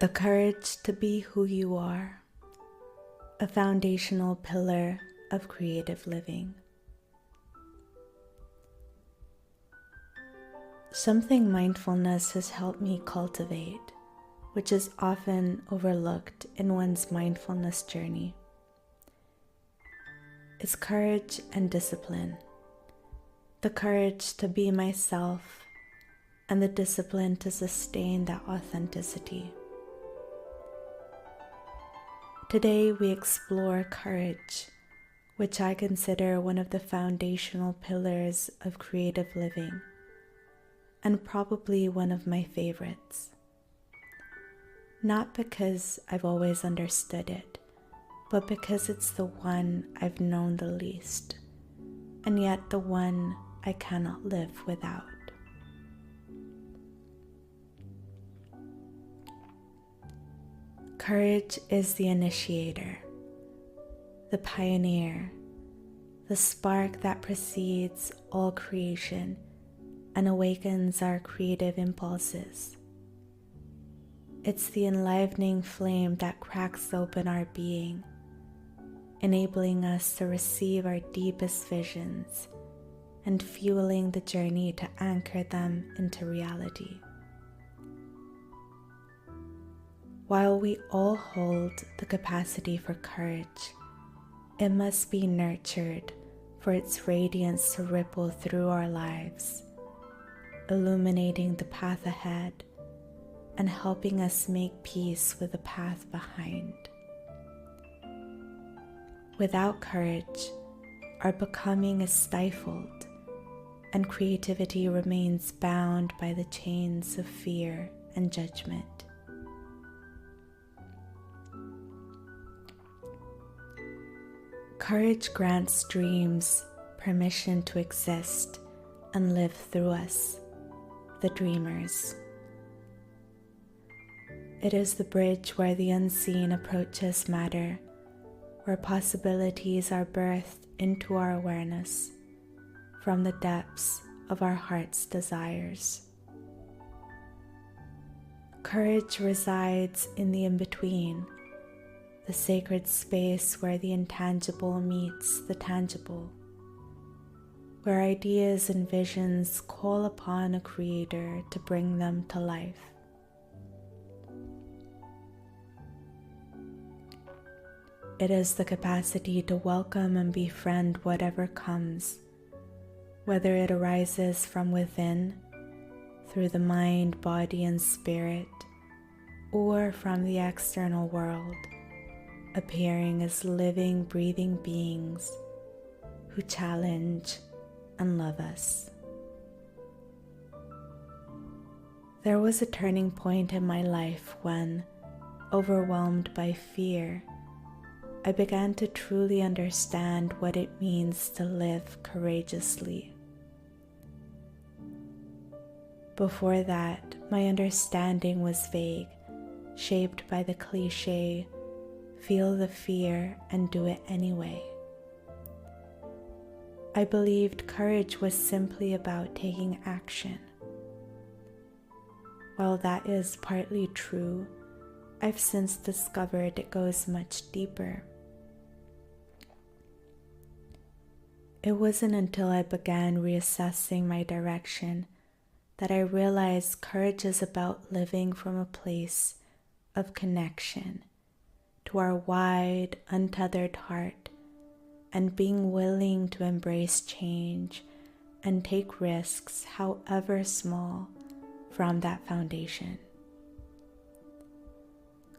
The courage to be who you are, a foundational pillar of creative living. Something mindfulness has helped me cultivate, which is often overlooked in one's mindfulness journey, is courage and discipline. The courage to be myself and the discipline to sustain that authenticity. Today we explore courage, which I consider one of the foundational pillars of creative living, and probably one of my favorites. Not because I've always understood it, but because it's the one I've known the least, and yet the one I cannot live without. Courage is the initiator, the pioneer, the spark that precedes all creation and awakens our creative impulses. It's the enlivening flame that cracks open our being, enabling us to receive our deepest visions and fueling the journey to anchor them into reality. While we all hold the capacity for courage, it must be nurtured for its radiance to ripple through our lives, illuminating the path ahead and helping us make peace with the path behind. Without courage, our becoming is stifled, and creativity remains bound by the chains of fear and judgment. Courage grants dreams permission to exist and live through us, the dreamers. It is the bridge where the unseen approaches matter, where possibilities are birthed into our awareness from the depths of our heart's desires. Courage resides in the in-between, the sacred space where the intangible meets the tangible, where ideas and visions call upon a creator to bring them to life. It is the capacity to welcome and befriend whatever comes, whether it arises from within, through the mind, body, and spirit, or from the external world, appearing as living, breathing beings who challenge and love us. There was a turning point in my life when, overwhelmed by fear, I began to truly understand what it means to live courageously. Before that, my understanding was vague, shaped by the cliché, feel the fear and do it anyway. I believed courage was simply about taking action. While that is partly true, I've since discovered it goes much deeper. It wasn't until I began reassessing my direction that I realized courage is about living from a place of connection to our wide, untethered heart, and being willing to embrace change and take risks, however small, from that foundation.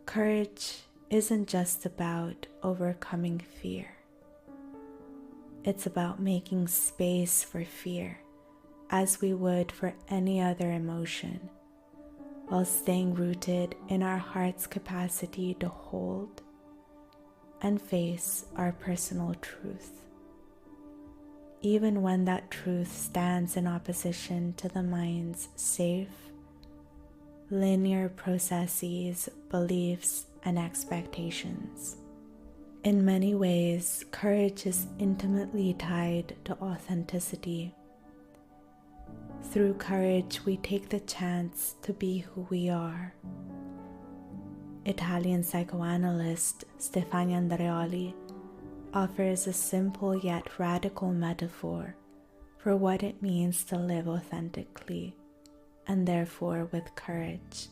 Courage isn't just about overcoming fear. It's about making space for fear, as we would for any other emotion, while staying rooted in our heart's capacity to hold and face our personal truth, even when that truth stands in opposition to the mind's safe, linear processes, beliefs, and expectations. In many ways, courage is intimately tied to authenticity. Through courage, we take the chance to be who we are. Italian psychoanalyst Stefano Andreoli offers a simple yet radical metaphor for what it means to live authentically and therefore with courage.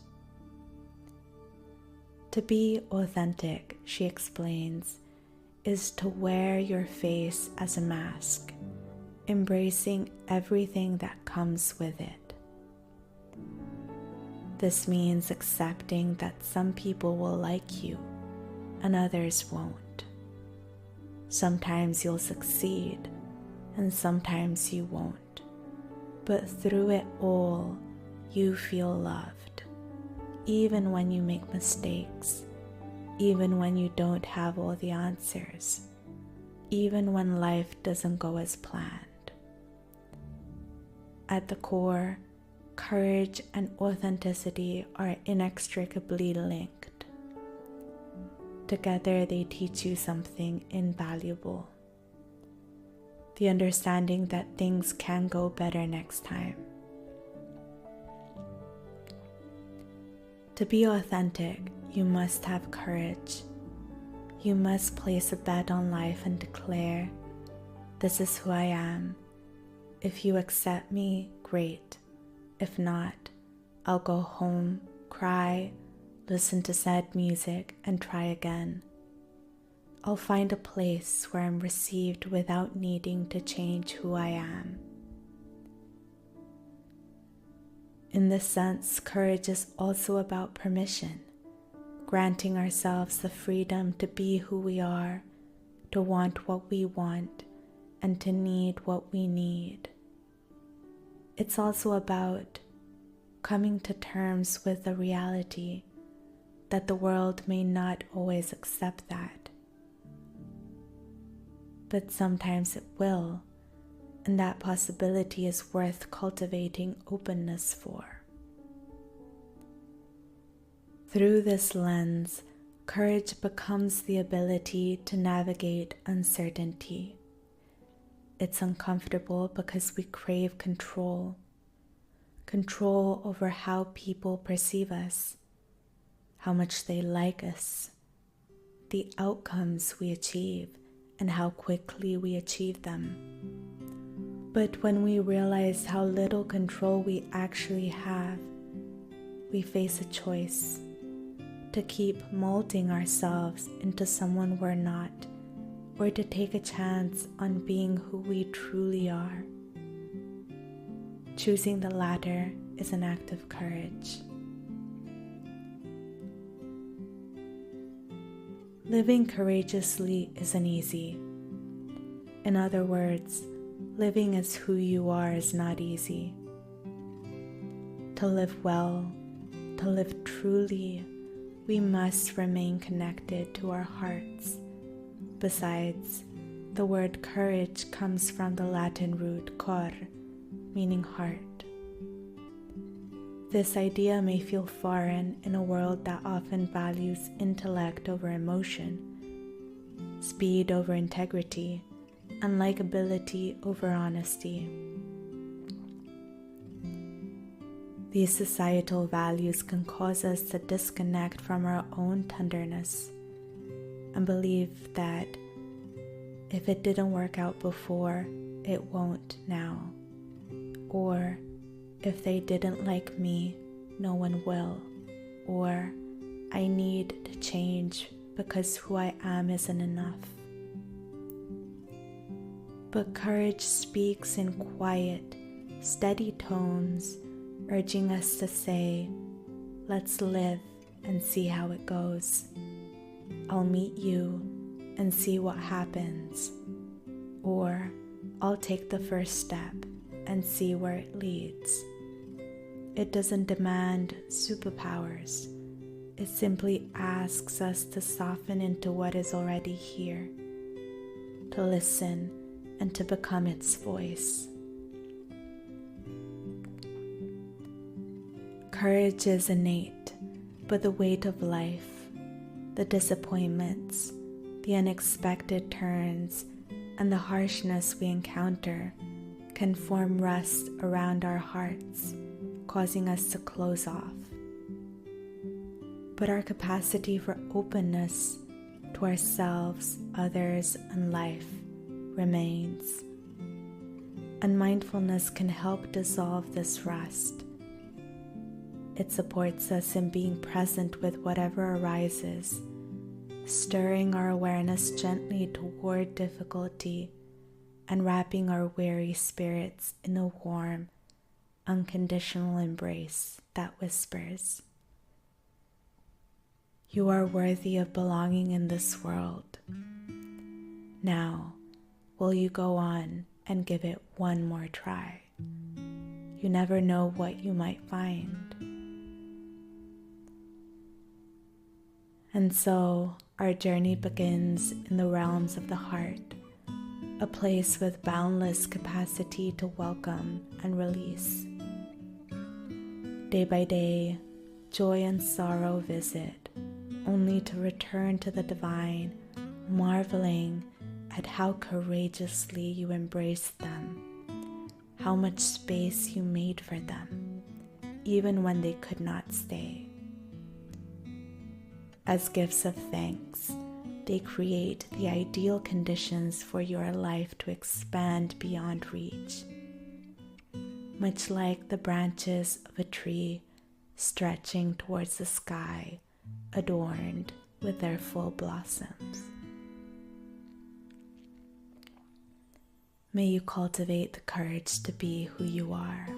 To be authentic, she explains, is to wear your face as a mask, embracing everything that comes with it. This means accepting that some people will like you and others won't. Sometimes you'll succeed and sometimes you won't, but through it all, you feel loved, even when you make mistakes, even when you don't have all the answers, even when life doesn't go as planned. At the core, courage and authenticity are inextricably linked. Together, they teach you something invaluable: the understanding that things can go better next time. To be authentic, you must have courage. You must place a bet on life and declare, "This is who I am. If you accept me, great. If not, I'll go home, cry, listen to sad music, and try again. I'll find a place where I'm received without needing to change who I am." In this sense, courage is also about permission, granting ourselves the freedom to be who we are, to want what we want, and to need what we need. It's also about coming to terms with the reality that the world may not always accept that, but sometimes it will, and that possibility is worth cultivating openness for. Through this lens, courage becomes the ability to navigate uncertainty. It's uncomfortable because we crave control over how people perceive us, how much they like us, the outcomes we achieve, and how quickly we achieve them. But when we realize how little control we actually have, we face a choice: to keep molding ourselves into someone we're not, or to take a chance on being who we truly are. Choosing the latter is an act of courage. Living courageously isn't easy. In other words, living as who you are is not easy. To live well, to live truly, we must remain connected to our hearts. Besides, the word courage comes from the Latin root cor, meaning heart. This idea may feel foreign in a world that often values intellect over emotion, speed over integrity, and likability over honesty. These societal values can cause us to disconnect from our own tenderness and believe that if it didn't work out before, it won't now. Or, if they didn't like me, no one will. Or, I need to change because who I am isn't enough. But courage speaks in quiet, steady tones, urging us to say, "Let's live and see how it goes. I'll meet you and see what happens." Or, "I'll take the first step and see where it leads." It doesn't demand superpowers. It simply asks us to soften into what is already here, to listen and to become its voice. Courage is innate, but the weight of life, the disappointments, the unexpected turns, and the harshness we encounter can form rust around our hearts, causing us to close off. but our capacity for openness to ourselves, others, and life remains. And mindfulness can help dissolve this rust. It supports us in being present with whatever arises, stirring our awareness gently toward difficulty and wrapping our weary spirits in a warm, unconditional embrace that whispers, "You are worthy of belonging in this world. Now, will you go on and give it one more try? You never know what you might find." And so, our journey begins in the realms of the heart, a place with boundless capacity to welcome and release. Day by day, joy and sorrow visit, only to return to the divine, marveling at how courageously you embraced them, how much space you made for them, even when they could not stay. As gifts of thanks, they create the ideal conditions for your life to expand beyond reach, much like the branches of a tree stretching towards the sky, adorned with their full blossoms. May you cultivate the courage to be who you are.